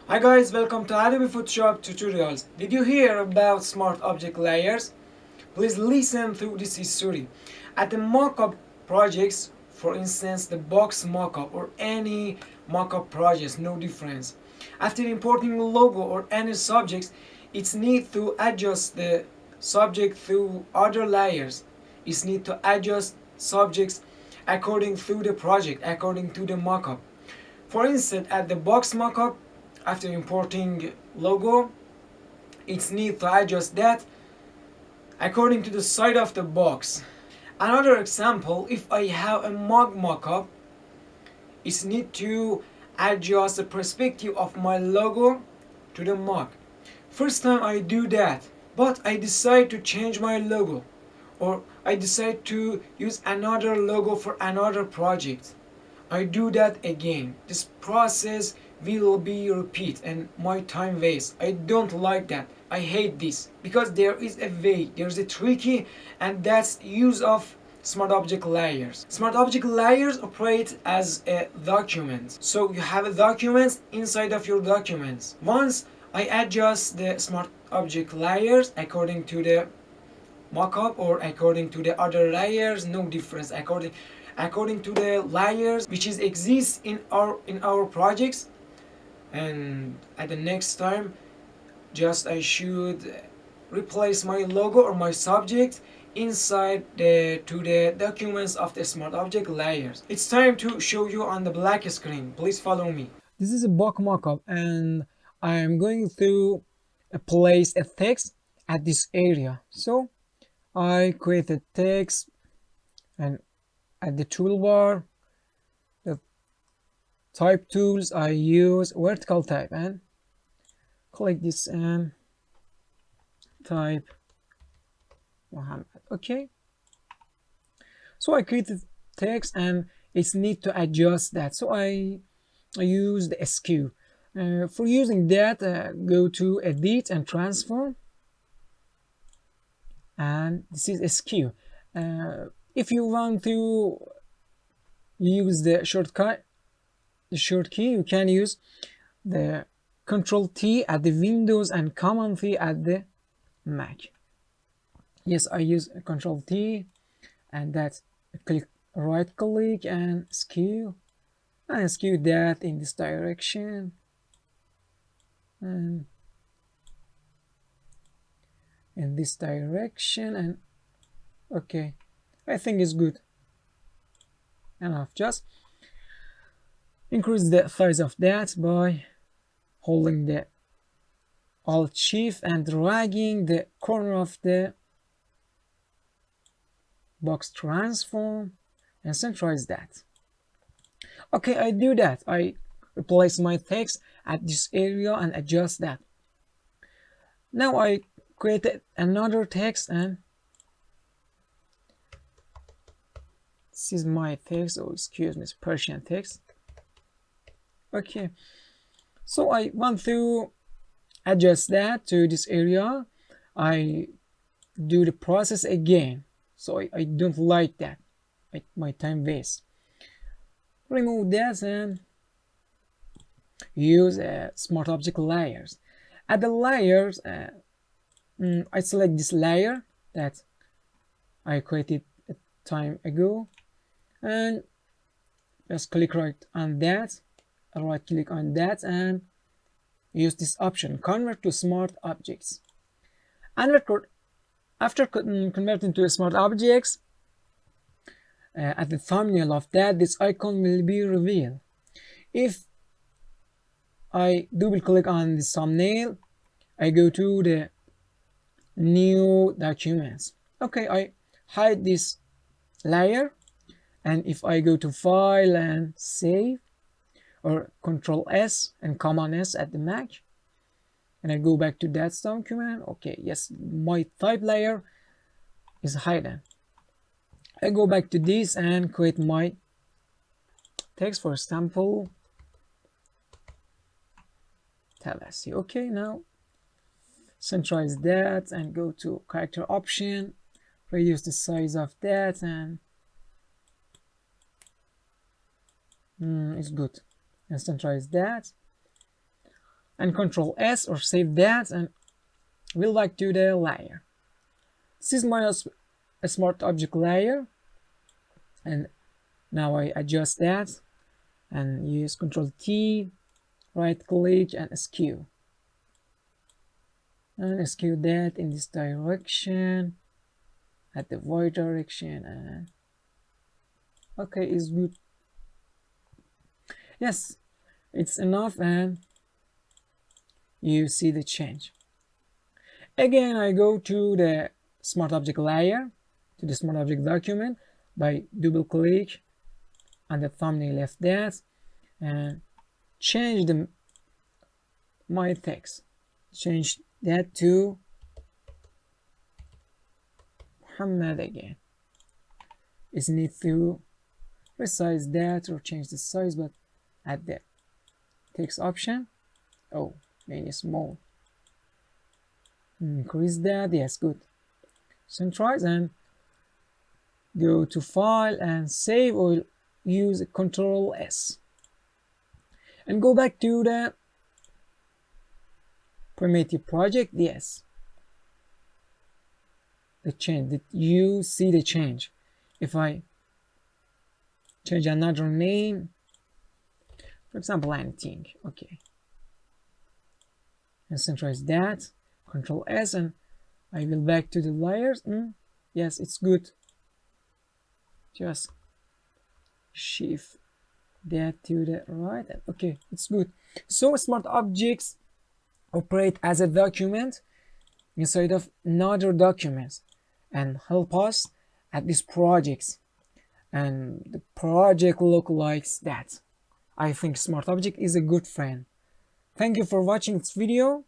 Hi guys, welcome to Adobe Photoshop tutorials. Did you hear about smart object layers? Please listen through this history. At the mockup projects, for instance the box mockup or any mockup projects, no difference. After importing logo or any subjects, it's need to adjust the subject through other layers. It's need to adjust subjects according to the project, according to the mockup. For instance, at the box mockup, after importing logo, it's need to adjust that according to the side of the box. Another example, if I have a mug mockup, it's need to adjust the perspective of my logo to the mug. First time I do that, but I decide to change my logo, or I decide to use another logo for another project. I do that again. This process will be repeat and my time waste. I don't like that. I hate this because there is a way, there's a tricky, and that's use of smart object layers. Smart object layers operate as a document. So you have a document inside of your documents. Once I adjust the smart object layers according to the mockup or according to the other layers, no difference. According to the layers which is exists in our projects, and at the next time just I should replace my logo or my subject inside the documents of the smart object layers. It's time to show you on the black screen. Please follow me. This is a box mockup and I am going to place a text at this area. So I create a text, and at the toolbar, the type tools, I use vertical type and click this and type Muhammad. Okay, so I created text and it's need to adjust that. So I use the SQ. For using that, go to edit and transform, and this is SQ. If you want to use the short key, you can use the Control T at the Windows and Command T at the Mac. Yes, I use Control T, and that's click, right click and skew that in this direction, and in this direction, and okay, I think it's good enough. Just increase the size of that by holding the Alt Shift and dragging the corner of the box transform and centralize that. Okay, I do that. I replace my text at this area and adjust that. Now I created another text, and this is my text, or excuse me, it's Persian text. Okay, so I want to adjust that to this area. I do the process again, so I don't like that. My time waste. Remove that and use smart object layers. At the layers, I select this layer that I created a time ago, and just click right on that, right click on that, and use this option, convert to smart objects. And after converting to smart objects, at the thumbnail of that, this icon will be revealed. If I double click on this thumbnail, I go to the new documents. Okay, I hide this layer, and if I go to file and save, or Control S and Command S at the Mac, and I go back to that document, okay, yes, my type layer is hidden. I go back to this and create my text, for example, Talassi. Okay, now centralize that and go to character option, reduce the size of that, and it's good, and centralize that. and Control S or save that, and we'll back to the layer. This is my smart object layer, and now I adjust that and use Control T, right click and skew, and skew that in this direction, at the y direction, and okay, is good. Yes, it's enough, and you see the change. Again, I go to the smart object layer, to the smart object document, by double click on the thumbnail of that, and change my text. Change that to Muhammad again. Is need to resize that or change the size, but at the text option, oh, maybe small. Increase that, yes, good. Centralize and go to File and Save, or use Control S. And go back to the primitive project, yes. The change, that you see the change. If I change another name, for example, anything, okay. And centralize that, Control S, and I will back to the layers. Yes, it's good. Just shift that to the right. Okay, it's good. So smart objects operate as a document inside of another documents and help us at these projects. And the project look like that. I think smart object is a good friend. Thank you for watching this video.